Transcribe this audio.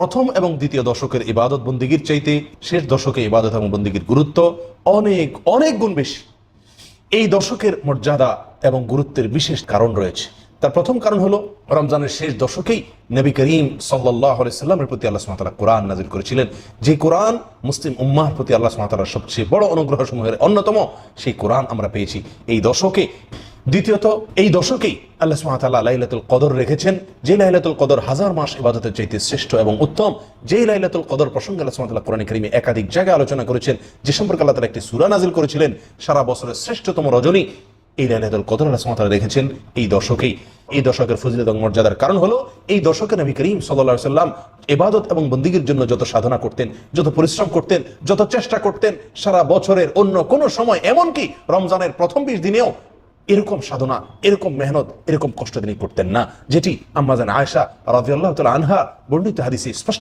প্রথম এবং দ্বিতীয় দশকের ইবাদত বন্দিগির চাইতে শেষ দশকে ইবাদত এবং বন্দিগির গুরুত্ব অনেক অনেক গুণ বেশি। এই দশকের মর্যাদা এবং গুরুত্বের বিশেষ কারণ রয়েছে। তার প্রথম কারণ হলো রমজানের শেষ দশকেই নবী করিম সাল্লাল্লাহু আলাইহি সাল্লামের প্রতি আল্লাহ সুবহানাহু ওয়া তাআলা কোরআন নাযিল করেছিলেন। যে কোরআন মুসলিম উম্মাহর প্রতি আল্লাহ সুবহানাহু ওয়া তাআলার সবচেয়ে বড় অনুগ্রহ সমূহের অন্যতম, সেই কোরআন আমরা পেয়েছি এই দশকে। দ্বিতীয়ত, এই দশকেই আল্লাহ সুবহানাহু ওয়া তাআলা লাইলাতুল কদর রেখেছেন, যে লাইলাতুল কদর হাজার মাস ইবাদতের চাইতে শ্রেষ্ঠ এবং উত্তম। যে লাইলাতুল কদর প্রসঙ্গে আল্লাহ সুবহানাহু ওয়া তাআলা কোরআনে কারীমে একাধিক জায়গায় আলোচনা করেছেন, যে সম্পর্কে আল্লাহ তাআলা একটি সূরা নাযিল করেছিলেন। সারা বছরের শ্রেষ্ঠতম রজনী এই লাইলাতুল কদর আল্লাহ সুবহানাহু ওয়া তাআলা রেখেছেন এই দশকেই। এই দশকের ফজিলত এবং মর্যাদার কারণ হলো এই দশকে নবী করিম সাল্লাল্লাহু আলাইহি সাল্লাম ইবাদত এবং বন্দেগীর জন্য যত সাধনা করতেন, যত পরিশ্রম করতেন, যত চেষ্টা করতেন, সারা বছরের অন্য কোনো সময়, এমনকি রমজানের প্রথম 20 দিনেও এরকম সাধনা, এরকম মেহনত, এরকম কষ্ট তিনি করতেন না, যেটি আম্মা জান আয়েশা রাদিয়াল্লাহু তাআলা আনহা বর্ণিত হাদিসে স্পষ্ট।